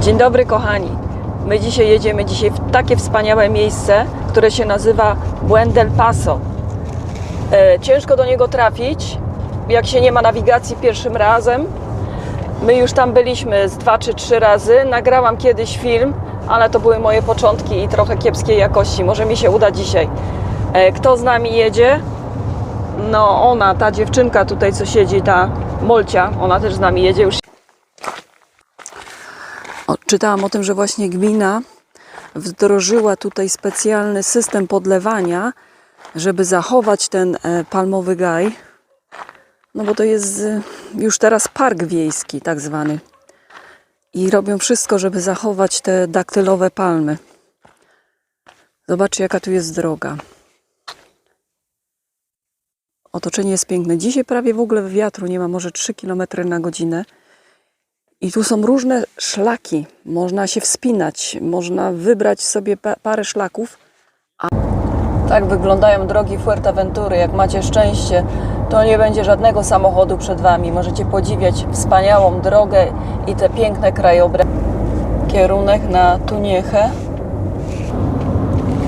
Dzień dobry kochani, my dzisiaj jedziemy w takie wspaniałe miejsce, które się nazywa Buen del Paso. Ciężko do niego trafić, jak się nie ma nawigacji pierwszym razem. My już tam byliśmy z 2 czy 3 razy, nagrałam kiedyś film, ale to były moje początki i trochę kiepskiej jakości, może mi się uda dzisiaj. Kto z nami jedzie? No ona, ta dziewczynka tutaj co siedzi, ta Molcia, ona też z nami jedzie już. Czytałam o tym, że właśnie gmina wdrożyła tutaj specjalny system podlewania, żeby zachować ten palmowy gaj. No bo to jest już teraz park wiejski tak zwany. I robią wszystko, żeby zachować te daktylowe palmy. Zobaczcie, jaka tu jest droga. Otoczenie jest piękne. Dzisiaj prawie w ogóle wiatru nie ma, może 3 km na godzinę. I tu są różne szlaki. Można się wspinać, można wybrać sobie parę szlaków. Tak wyglądają drogi Fuerteventury. Jak macie szczęście, to nie będzie żadnego samochodu przed Wami. Możecie podziwiać wspaniałą drogę i te piękne krajobrazy. Kierunek na Túnez.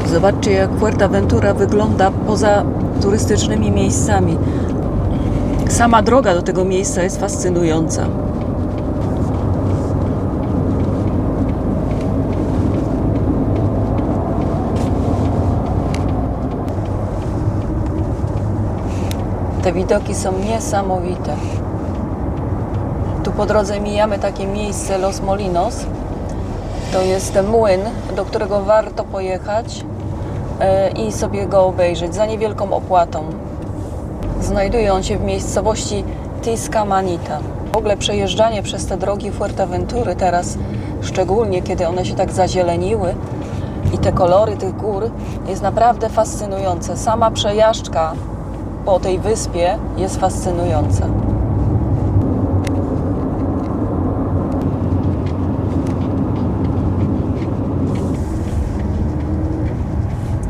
Zobaczcie, jak Fuerteventura wygląda poza turystycznymi miejscami. Sama droga do tego miejsca jest fascynująca. Te widoki są niesamowite. Tu po drodze mijamy takie miejsce Los Molinos. To jest młyn, do którego warto pojechać i sobie go obejrzeć za niewielką opłatą. Znajduje on się w miejscowości Tiscamanita. W ogóle przejeżdżanie przez te drogi Fuerteventury teraz, szczególnie kiedy one się tak zazieleniły i te kolory tych gór, jest naprawdę fascynujące. Sama przejażdżka po tej wyspie jest fascynująca.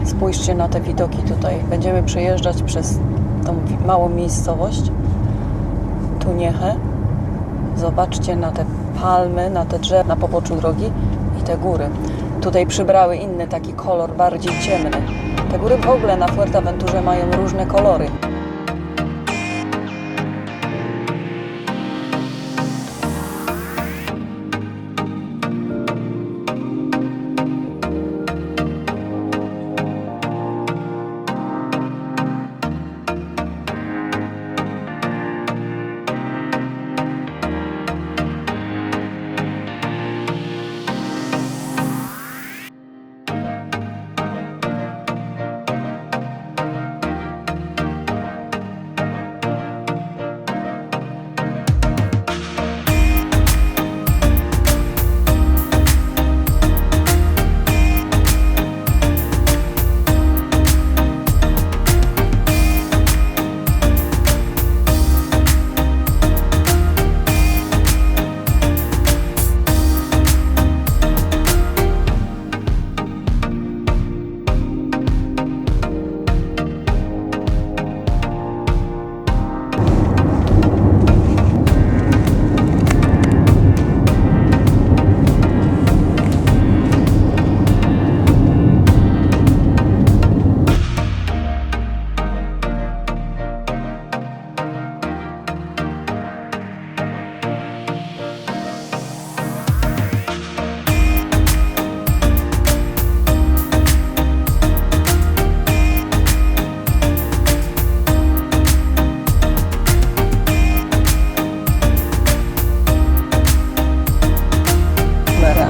Spójrzcie na te widoki tutaj. Będziemy przejeżdżać przez tą małą miejscowość Túnez. Zobaczcie na te palmy, na te drzewa na poboczu drogi i te góry. Tutaj przybrały inny taki kolor, bardziej ciemny. Te góry w ogóle na Fuerteventurze mają różne kolory.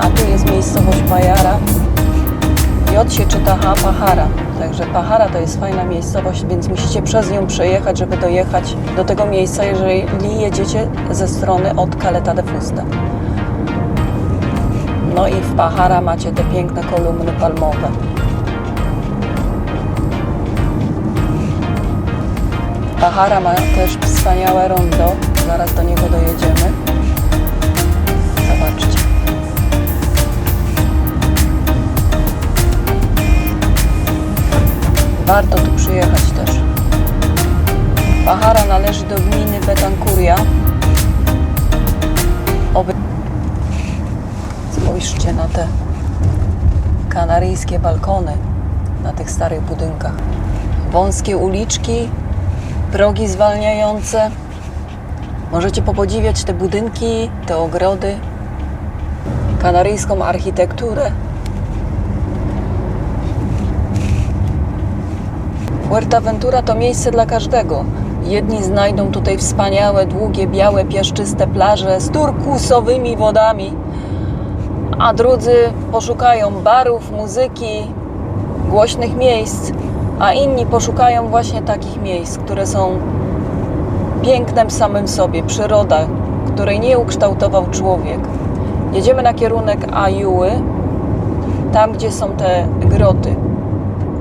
A tu jest miejscowość Payara. J się czyta Pajara. Także Pajara to jest fajna miejscowość, więc musicie przez nią przejechać, żeby dojechać do tego miejsca, jeżeli jedziecie ze strony od Caleta de Fusta. No i w Pajara macie te piękne kolumny palmowe. Pajara ma też wspaniałe rondo. Zaraz do niego dojedziemy. Zobaczcie. Warto tu przyjechać też. Pajara należy do gminy Betancuria. Spójrzcie na te kanaryjskie balkony na tych starych budynkach. Wąskie uliczki, progi zwalniające. Możecie popodziwiać te budynki, te ogrody, kanaryjską architekturę. Fuerteventura to miejsce dla każdego. Jedni znajdą tutaj wspaniałe, długie, białe, piaszczyste plaże z turkusowymi wodami, a drudzy poszukają barów, muzyki, głośnych miejsc, a inni poszukają właśnie takich miejsc, które są pięknem w samym sobie, przyroda, której nie ukształtował człowiek. Jedziemy na kierunek Ayuły, tam gdzie są te groty.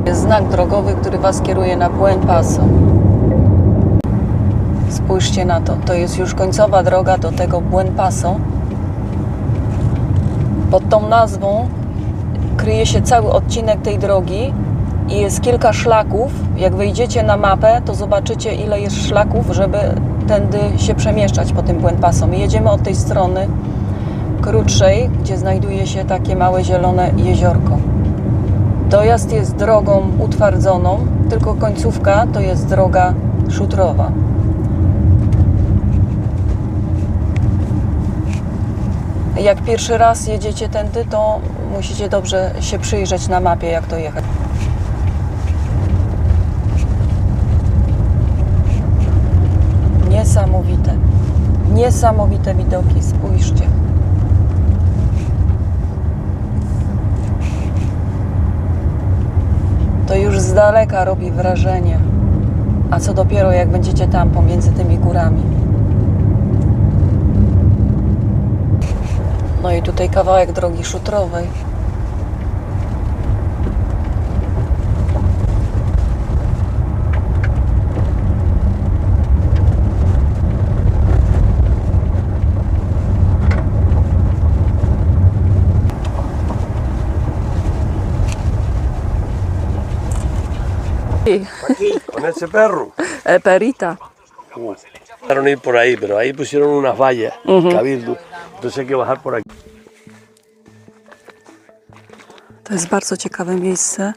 Jest znak drogowy, który Was kieruje na Buen Paso. Spójrzcie na to, to jest już końcowa droga do tego Buen Paso. Pod tą nazwą kryje się cały odcinek tej drogi i jest kilka szlaków. Jak wejdziecie na mapę, to zobaczycie, ile jest szlaków, żeby tędy się przemieszczać po tym Buen Paso. My jedziemy od tej strony krótszej, gdzie znajduje się takie małe zielone jeziorko. Dojazd jest drogą utwardzoną, tylko końcówka to jest droga szutrowa. Jak pierwszy raz jedziecie tędy, to musicie dobrze się przyjrzeć na mapie, jak to jechać. Niesamowite. Niesamowite widoki, spójrzcie. To już z daleka robi wrażenie. A co dopiero, jak będziecie tam pomiędzy tymi górami. No i tutaj kawałek drogi szutrowej. Aquí, con ese perro. Perita. Dejaron ir por ahí, pero ahí pusieron unas vallas, cabildo. Entonces hay que bajar por aquí. To jest bardzo ciekawe miejsce.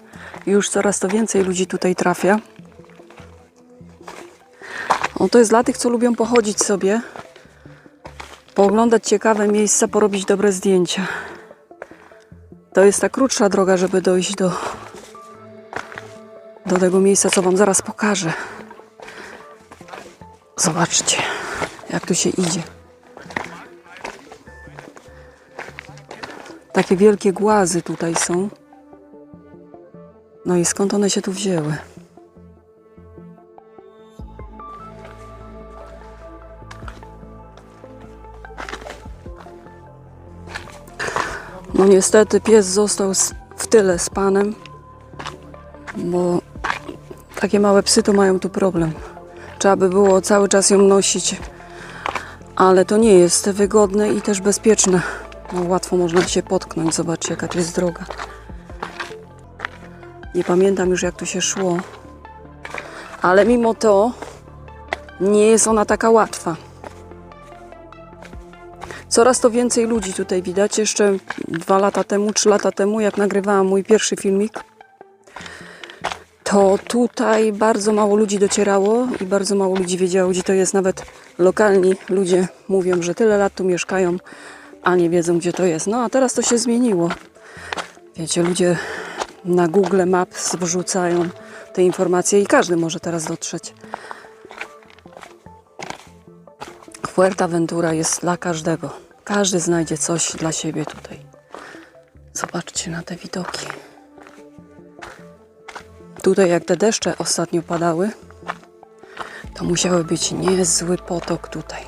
Już coraz to więcej ludzi tutaj trafia. No, to jest dla tych, co lubią pochodzić sobie, pooglądać ciekawe miejsca, porobić dobre zdjęcia. To jest ta krótsza droga, żeby dojść do tego miejsca, co Wam zaraz pokażę. Zobaczcie, jak tu się idzie. Takie wielkie głazy tutaj są. No i skąd one się tu wzięły? No niestety pies został w tyle z panem, bo takie małe psy to mają tu problem. Trzeba by było cały czas ją nosić, ale to nie jest wygodne i też bezpieczne. No, łatwo można się potknąć. Zobaczcie, jaka to jest droga. Nie pamiętam już, jak tu się szło, ale mimo to nie jest ona taka łatwa. Coraz to więcej ludzi tutaj widać. Jeszcze 2 lata temu, 3 lata temu, jak nagrywałam mój pierwszy filmik, to tutaj bardzo mało ludzi docierało i bardzo mało ludzi wiedziało, gdzie to jest. Nawet lokalni ludzie mówią, że tyle lat tu mieszkają, a nie wiedzą, gdzie to jest. No a teraz to się zmieniło. Wiecie, ludzie na Google Maps wrzucają te informacje i każdy może teraz dotrzeć. Fuerteventura jest dla każdego. Każdy znajdzie coś dla siebie tutaj. Zobaczcie na te widoki. Tutaj jak te deszcze ostatnio padały, to musiały być niezły potok tutaj.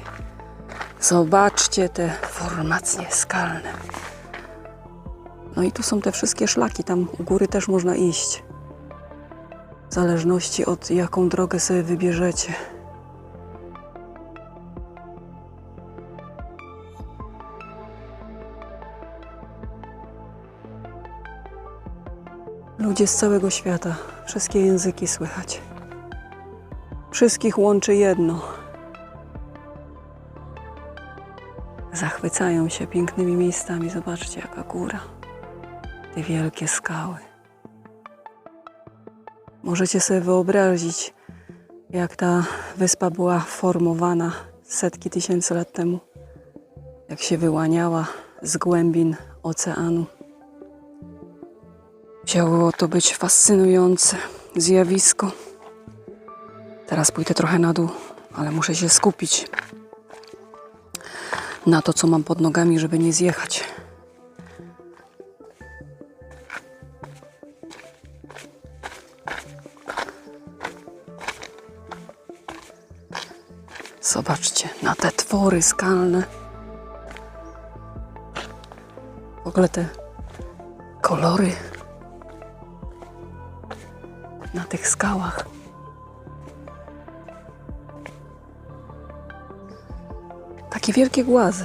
Zobaczcie te formacje skalne. No i tu są te wszystkie szlaki, tam u góry też można iść. W zależności od jaką drogę sobie wybierzecie. Ludzie z całego świata, wszystkie języki słychać. Wszystkich łączy jedno. zachwycają się pięknymi miejscami. Zobaczcie, jaka góra. Te wielkie skały. Możecie sobie wyobrazić, jak ta wyspa była formowana setki tysięcy lat temu. Jak się wyłaniała z głębin oceanu. Musiało to być fascynujące zjawisko. Teraz pójdę trochę na dół, ale muszę się skupić na to, co mam pod nogami, żeby nie zjechać. Zobaczcie na te twory skalne. W ogóle te kolory na tych skałach. Takie wielkie głazy.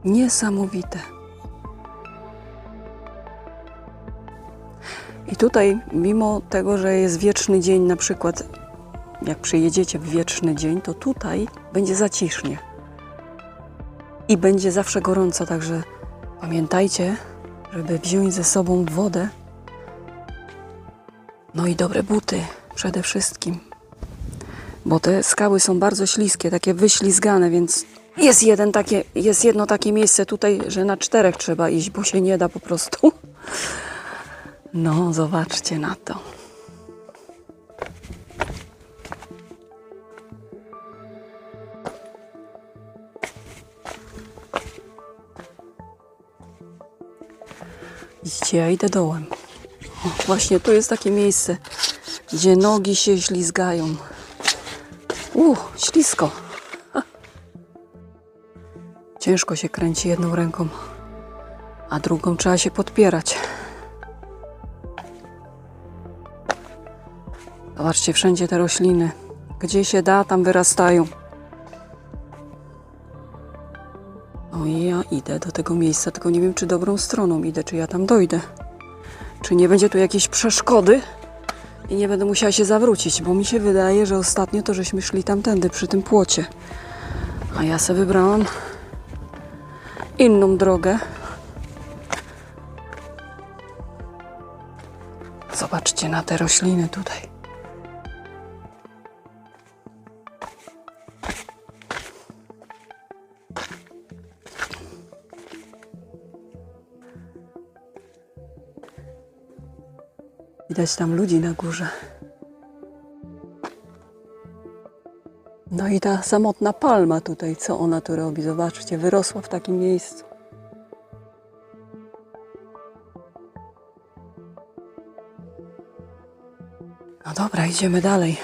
Niesamowite. I tutaj, mimo tego, że jest wieczny dzień, na przykład jak przyjedziecie w wieczny dzień, to tutaj będzie zacisznie. I będzie zawsze gorąco, także pamiętajcie, żeby wziąć ze sobą wodę. No i dobre buty przede wszystkim. Bo te skały są bardzo śliskie, takie wyślizgane, więc jest jedno takie miejsce tutaj, że na 4 trzeba iść, bo się nie da po prostu. No, zobaczcie na to. Widzicie, ja idę dołem. O, właśnie tu jest takie miejsce, gdzie nogi się ślizgają. Ślisko. Ciężko się kręci jedną ręką, a drugą trzeba się podpierać. Zobaczcie, wszędzie te rośliny. Gdzie się da, tam wyrastają. No i ja idę do tego miejsca, tylko nie wiem, czy dobrą stroną idę, czy ja tam dojdę. Czy nie będzie tu jakiejś przeszkody i nie będę musiała się zawrócić, bo mi się wydaje, że ostatnio to żeśmy szli tamtędy przy tym płocie. A ja sobie wybrałam inną drogę. Zobaczcie na te rośliny tutaj. Widać tam ludzi na górze. No i ta samotna palma tutaj, co ona tu robi? Zobaczcie, wyrosła w takim miejscu. No dobra, idziemy dalej.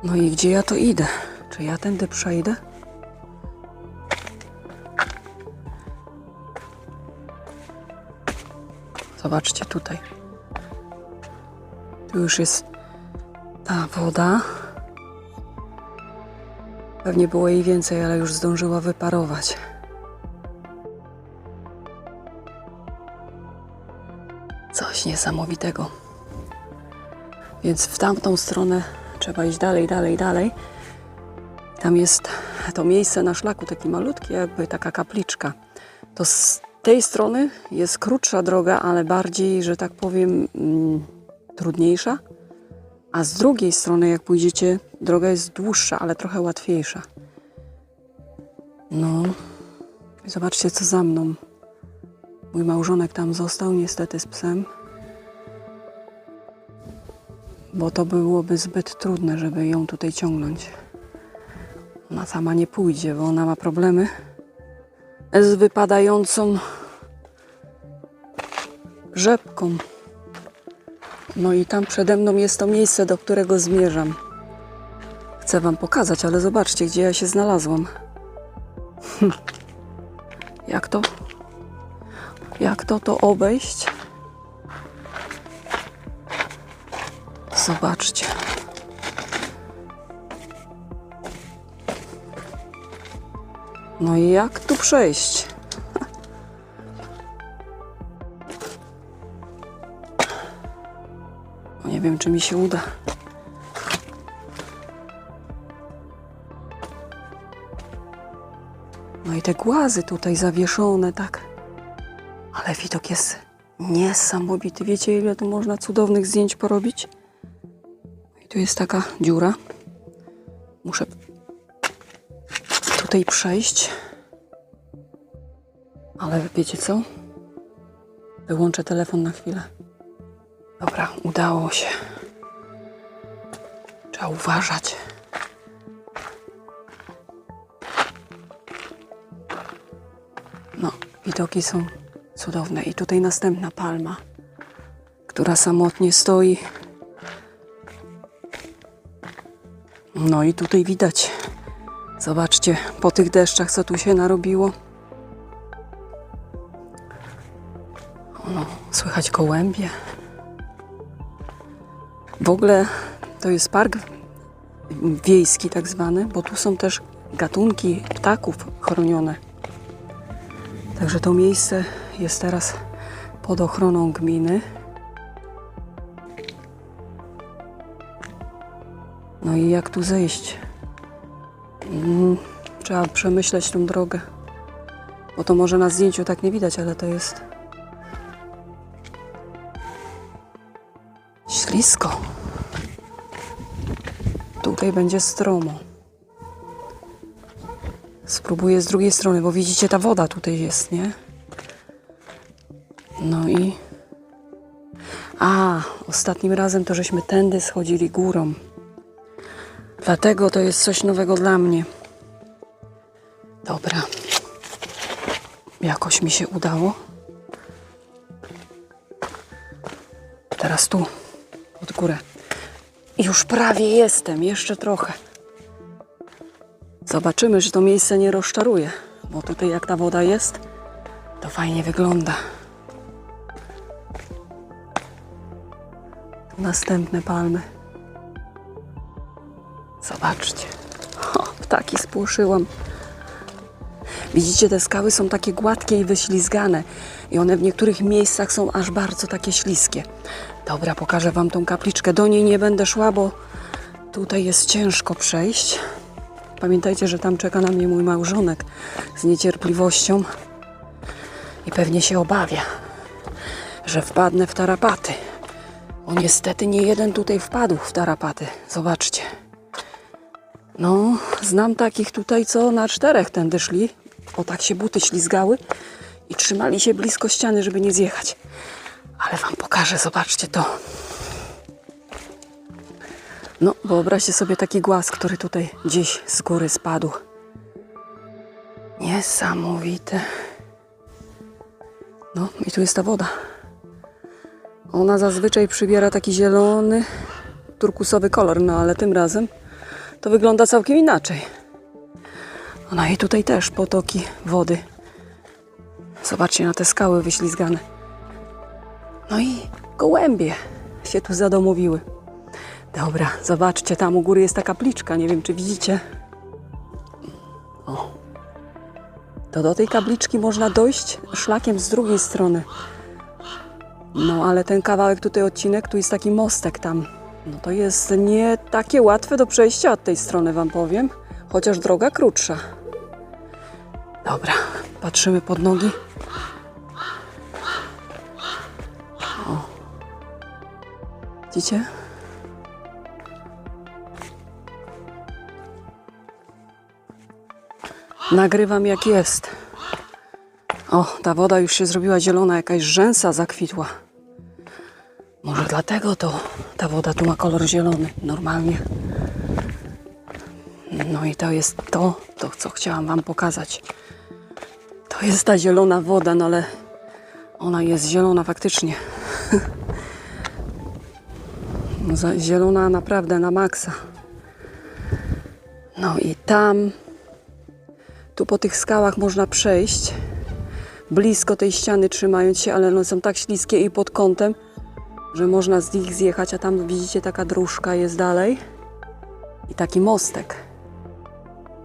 No i gdzie ja to idę? Czy ja tędy przejdę? Zobaczcie tutaj. Tu już jest ta woda. Pewnie było jej więcej, ale już zdążyła wyparować. Coś niesamowitego. Więc w tamtą stronę trzeba iść dalej, dalej, dalej. Tam jest to miejsce na szlaku, takie malutkie, jakby taka kapliczka. To z tej strony jest krótsza droga, ale bardziej, że tak powiem, trudniejsza. A z drugiej strony, jak pójdziecie, droga jest dłuższa, ale trochę łatwiejsza. No, zobaczcie, co za mną. Mój małżonek tam został, niestety z psem. Bo to byłoby zbyt trudne, żeby ją tutaj ciągnąć. Ona sama nie pójdzie, bo ona ma problemy z wypadającą rzepką. No i tam przede mną jest to miejsce, do którego zmierzam. Chcę wam pokazać, ale zobaczcie, gdzie ja się znalazłam. Jak to obejść? Zobaczcie. No i jak tu przejść? No nie wiem, czy mi się uda. No i te głazy tutaj zawieszone, tak. Ale widok jest niesamowity. Wiecie, ile tu można cudownych zdjęć porobić? I tu jest taka dziura. Muszę tutaj przejść. Ale wiecie co? Wyłączę telefon na chwilę. Dobra, udało się. Trzeba uważać. No, widoki są cudowne. I tutaj następna palma, która samotnie stoi. No i tutaj widać. Zobaczcie, po tych deszczach, co tu się narobiło. No, słychać gołębie. W ogóle to jest park wiejski tak zwany, bo tu są też gatunki ptaków chronione. Także to miejsce jest teraz pod ochroną gminy. No i jak tu zejść? Trzeba przemyśleć tą drogę. Bo to może na zdjęciu tak nie widać, ale to jest ślisko. Tutaj będzie stromo. Spróbuję z drugiej strony, bo widzicie, ta woda tutaj jest, nie? No i... ostatnim razem to żeśmy tędy schodzili górą. Dlatego to jest coś nowego dla mnie. Dobra. Jakoś mi się udało. Teraz tu, pod górę. Już prawie jestem, jeszcze trochę. Zobaczymy, czy to miejsce nie rozczaruje, bo tutaj jak ta woda jest, to fajnie wygląda. Tu następne palmy. Zobaczcie. Ptaki spłoszyłam. Widzicie, te skały są takie gładkie i wyślizgane. I one w niektórych miejscach są aż bardzo takie śliskie. Dobra, pokażę wam tą kapliczkę. Do niej nie będę szła, bo tutaj jest ciężko przejść. Pamiętajcie, że tam czeka na mnie mój małżonek z niecierpliwością. I pewnie się obawia, że wpadnę w tarapaty. Bo niestety nie jeden tutaj wpadł w tarapaty. Zobaczcie. No, znam takich tutaj, co na 4 tędy szli, bo tak się buty ślizgały i trzymali się blisko ściany, żeby nie zjechać. Ale wam pokażę, zobaczcie to. No, wyobraźcie sobie taki głaz, który tutaj gdzieś z góry spadł. Niesamowite. No, i tu jest ta woda. Ona zazwyczaj przybiera taki zielony, turkusowy kolor, no ale tym razem to wygląda całkiem inaczej. No i tutaj też potoki wody. Zobaczcie na te skały wyślizgane. No i gołębie się tu zadomowiły. Dobra, zobaczcie, tam u góry jest ta kapliczka. Nie wiem, czy widzicie. O. To do tej kapliczki można dojść szlakiem z drugiej strony. No, ale ten kawałek tutaj, odcinek, tu jest taki mostek tam. No to jest nie takie łatwe do przejścia od tej strony, wam powiem. Chociaż droga krótsza. Dobra, patrzymy pod nogi. O. Widzicie? Nagrywam jak jest. O, ta woda już się zrobiła zielona, jakaś rzęsa zakwitła. Może dlatego to ta woda tu ma kolor zielony, normalnie. No i to jest to, co chciałam wam pokazać. To jest ta zielona woda, no ale ona jest zielona faktycznie. Zielona naprawdę na maksa. No i tam, tu po tych skałach można przejść, blisko tej ściany trzymając się, ale one są tak śliskie i pod kątem, że można z nich zjechać, a tam widzicie, taka dróżka jest dalej i taki mostek.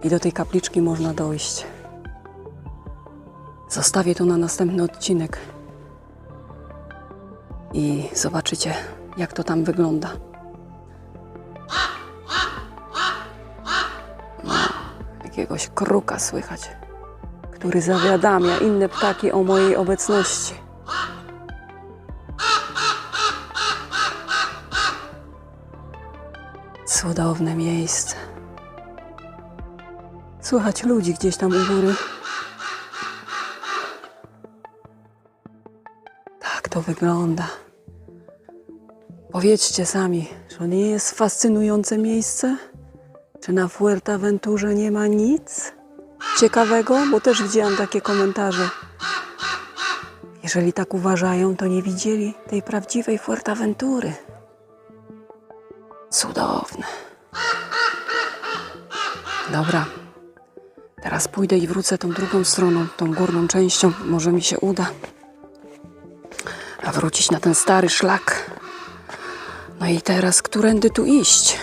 I do tej kapliczki można dojść. Zostawię to na następny odcinek. I zobaczycie, jak to tam wygląda. No, jakiegoś kruka słychać, który zawiadamia inne ptaki o mojej obecności. Cudowne miejsce. Słychać ludzi gdzieś tam u góry. Tak to wygląda. Powiedzcie sami, czy to nie jest fascynujące miejsce? Czy na Fuerteventurze nie ma nic ciekawego? Bo też widziałam takie komentarze. Jeżeli tak uważają, to nie widzieli tej prawdziwej Fuerteventury. Cudowne. Dobra. Teraz pójdę i wrócę tą drugą stroną, tą górną częścią. Może mi się uda. A wrócić na ten stary szlak. No i teraz, którędy tu iść?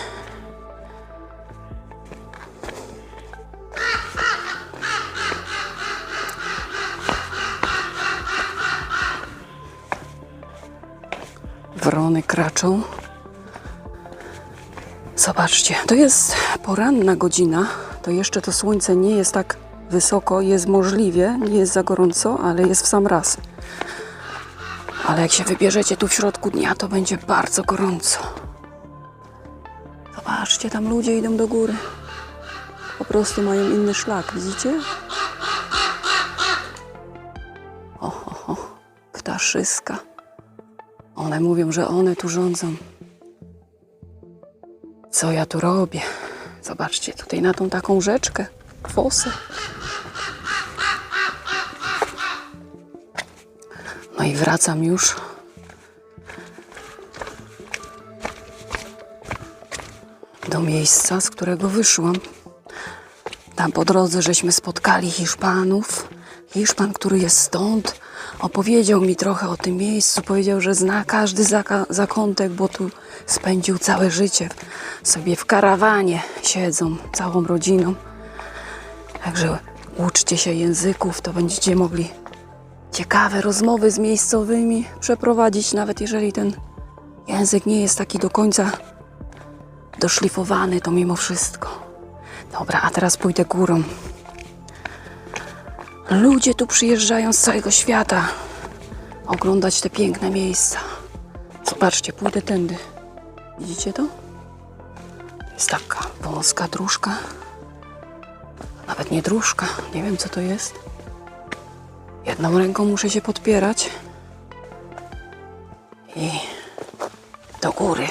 Wrony kraczą. Zobaczcie, to jest poranna godzina. To jeszcze to słońce nie jest tak wysoko. Jest możliwie, nie jest za gorąco, ale jest w sam raz. Ale jak się wybierzecie tu w środku dnia, to będzie bardzo gorąco. Zobaczcie, tam ludzie idą do góry. Po prostu mają inny szlak, widzicie? O, ptaszyska. One mówią, że one tu rządzą. Co ja tu robię? Zobaczcie, tutaj na tą taką rzeczkę, fosę. No i wracam już. Do miejsca, z którego wyszłam. Tam po drodze żeśmy spotkali Hiszpanów. Hiszpan, który jest stąd, opowiedział mi trochę o tym miejscu. Powiedział, że zna każdy zakątek, bo tu spędził całe życie. Sobie w karawanie siedzą całą rodziną. Także uczcie się języków, to będziecie mogli ciekawe rozmowy z miejscowymi przeprowadzić, nawet jeżeli ten język nie jest taki do końca doszlifowany, to mimo wszystko. Dobra, a teraz pójdę górą. Ludzie tu przyjeżdżają z całego świata oglądać te piękne miejsca. Zobaczcie, pójdę tędy. Widzicie to? Jest taka wąska dróżka. Nawet nie dróżka, nie wiem co to jest. Jedną ręką muszę się podpierać. I do góry.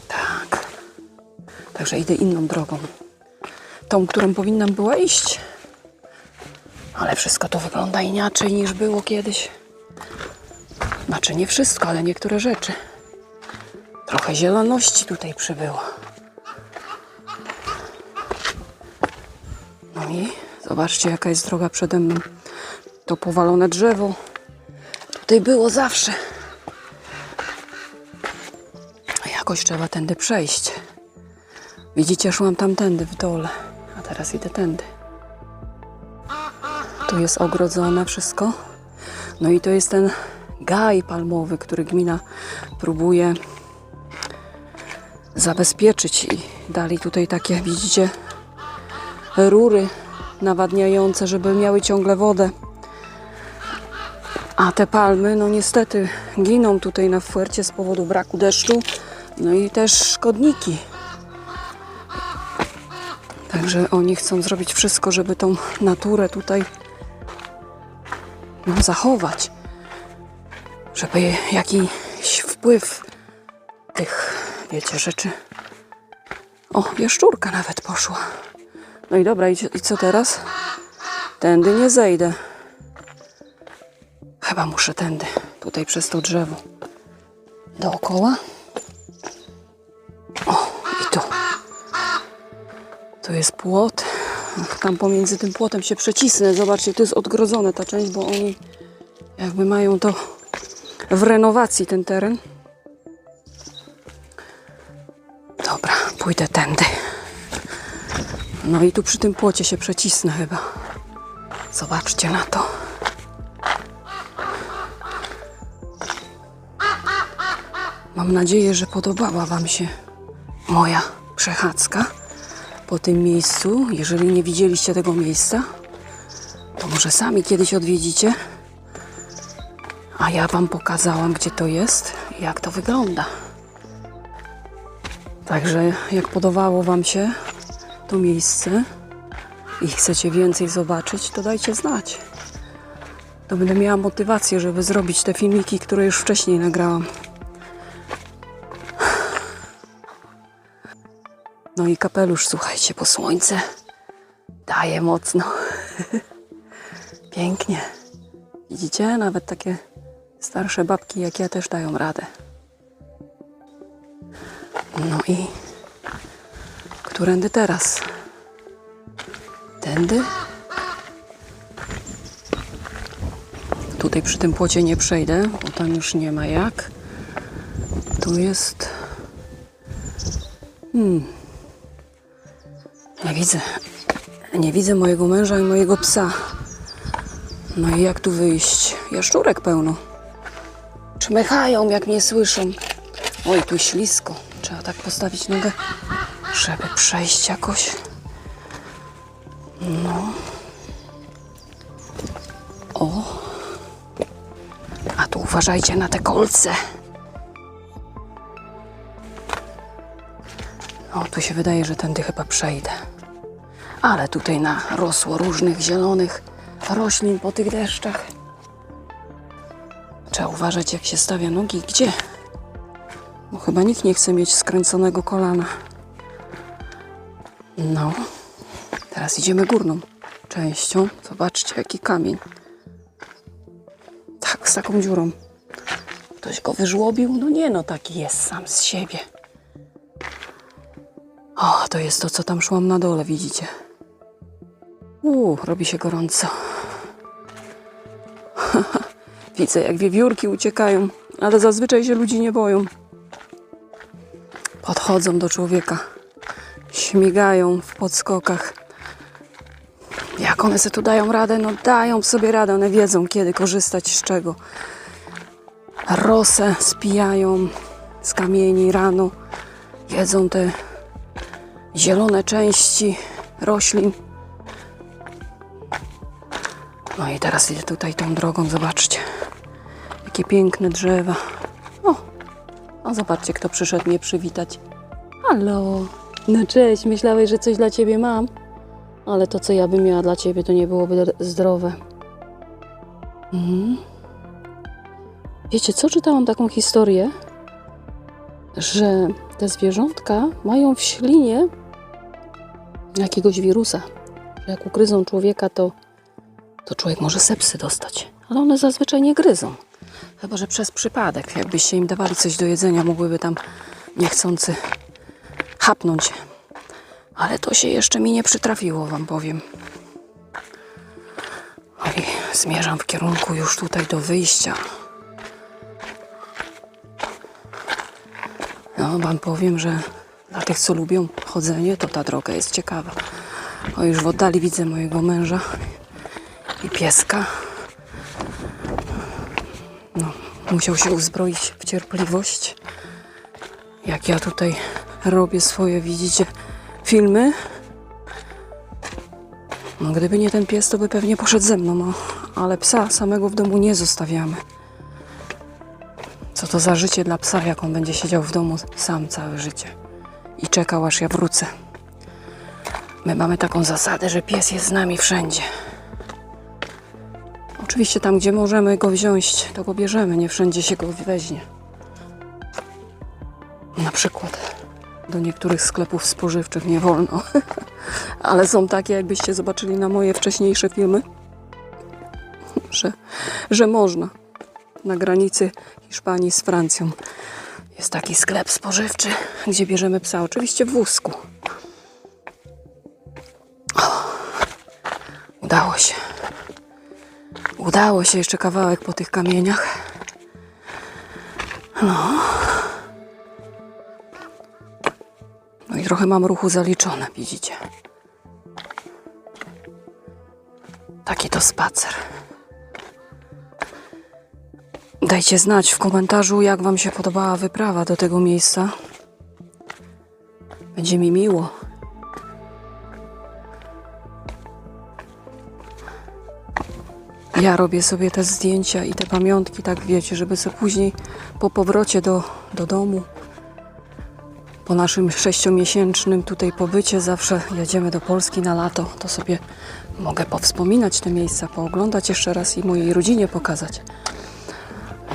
Tak. Także idę inną drogą. Tą, którą powinnam była iść. Ale wszystko to wygląda inaczej niż było kiedyś. Znaczy nie wszystko, ale niektóre rzeczy. Trochę zieloności tutaj przybyło. No i zobaczcie, jaka jest droga przede mną. To powalone drzewo. Tutaj było zawsze. Jakoś trzeba tędy przejść. Widzicie, szłam tamtędy w dole. A teraz idę tędy. Tu jest ogrodzone wszystko. No i to jest ten gaj palmowy, który gmina próbuje zabezpieczyć. I dali tutaj takie, widzicie, rury nawadniające, żeby miały ciągle wodę. A te palmy, no niestety giną tutaj na Fuercie z powodu braku deszczu. No i też szkodniki. Także oni chcą zrobić wszystko, żeby tą naturę tutaj zachować. Żeby jakiś wpływ tych, wiecie, rzeczy... O, jaszczurka nawet poszła. No i dobra, i co teraz? Tędy nie zejdę. Chyba muszę tędy, tutaj przez to drzewo. Dookoła. O, i tu. To jest płot. Tam pomiędzy tym płotem się przecisnę. Zobaczcie, to jest odgrodzone ta część, bo oni jakby mają to w renowacji ten teren. Dobra, pójdę tędy. No i tu przy tym płocie się przecisnę chyba. Zobaczcie na to. Mam nadzieję, że podobała Wam się moja przechadzka po tym miejscu. Jeżeli nie widzieliście tego miejsca, to może sami kiedyś odwiedzicie. A ja Wam pokazałam, gdzie to jest i jak to wygląda. Także jak podobało Wam się to miejsce i chcecie więcej zobaczyć, to dajcie znać. To będę miała motywację, żeby zrobić te filmiki, które już wcześniej nagrałam. No i kapelusz, słuchajcie, bo słońce daje mocno. Pięknie. Widzicie? Nawet takie starsze babki jak ja też dają radę. No i którędy teraz? Tędy? Tutaj przy tym płocie nie przejdę, bo tam już nie ma jak. Tu jest... Nie widzę mojego męża i mojego psa. No i jak tu wyjść? Jaszczurek pełno. Czmechają, jak mnie słyszą. Oj, tu ślisko. Trzeba tak postawić nogę, żeby przejść jakoś. No. O. A tu uważajcie na te kolce. O, tu się wydaje, że tędy chyba przejdę. Ale tutaj narosło różnych zielonych roślin po tych deszczach. Trzeba uważać, jak się stawia nogi. Gdzie? Bo chyba nikt nie chce mieć skręconego kolana. No. Teraz idziemy górną częścią. Zobaczcie, jaki kamień. Tak, z taką dziurą. Ktoś go wyżłobił? No nie, no taki jest sam z siebie. O, to jest to, co tam szłam na dole, widzicie? Robi się gorąco. Widzę, jak wiewiórki uciekają, ale zazwyczaj się ludzi nie boją. Podchodzą do człowieka. Śmigają w podskokach. Jak one sobie tu dają radę? No dają sobie radę. One wiedzą, kiedy korzystać z czego. Rosę spijają z kamieni rano. Jedzą te zielone części roślin. No i teraz idę tutaj tą drogą, zobaczcie. Jakie piękne drzewa. O, zobaczcie, kto przyszedł mnie przywitać. Halo. No cześć, myślałeś, że coś dla ciebie mam? Ale to, co ja bym miała dla ciebie, to nie byłoby zdrowe. Wiecie co? Czytałam taką historię, że te zwierzątka mają w ślinie jakiegoś wirusa. Jak ugryzą człowieka, to człowiek może sepsy dostać. Ale one zazwyczaj nie gryzą. Chyba że przez przypadek. Jakbyście im dawali coś do jedzenia, mogłyby tam niechcący chapnąć. Ale to się jeszcze mi nie przytrafiło, wam powiem. No i zmierzam w kierunku już tutaj do wyjścia. No, wam powiem, że dla tych, co lubią chodzenie, to ta droga jest ciekawa. O, już w oddali widzę mojego męża i pieska. No, musiał się uzbroić w cierpliwość. Jak ja tutaj robię swoje, widzicie, filmy. No, gdyby nie ten pies, to by pewnie poszedł ze mną. No, ale psa samego w domu nie zostawiamy. Co to za życie dla psa, jak on będzie siedział w domu sam całe życie i czekał, aż ja wrócę. My mamy taką zasadę, że pies jest z nami wszędzie. Oczywiście tam, gdzie możemy go wziąć, to go bierzemy. Nie wszędzie się go weźmie. Na przykład do niektórych sklepów spożywczych nie wolno. Ale są takie, jakbyście zobaczyli na moje wcześniejsze filmy, że można. Na granicy Hiszpanii z Francją jest taki sklep spożywczy, gdzie bierzemy psa. Oczywiście w wózku. Udało się. Udało się, jeszcze kawałek po tych kamieniach. No i trochę mam ruchu zaliczone, widzicie. Taki to spacer. Dajcie znać w komentarzu, jak Wam się podobała wyprawa do tego miejsca. Będzie mi miło. Ja robię sobie te zdjęcia i te pamiątki, tak wiecie, żeby sobie później po powrocie do domu, po naszym 6-miesięcznym tutaj pobycie, zawsze jedziemy do Polski na lato, to sobie mogę powspominać te miejsca, pooglądać jeszcze raz i mojej rodzinie pokazać.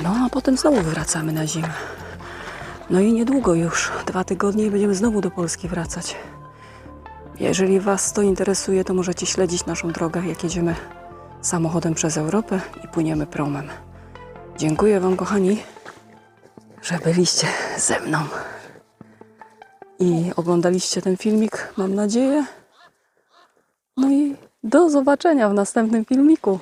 No a potem znowu wracamy na zimę. No i niedługo już, 2 tygodnie i będziemy znowu do Polski wracać. Jeżeli Was to interesuje, to możecie śledzić naszą drogę, jak jedziemy samochodem przez Europę i płyniemy promem. Dziękuję Wam, kochani, że byliście ze mną i oglądaliście ten filmik, mam nadzieję. No i do zobaczenia w następnym filmiku.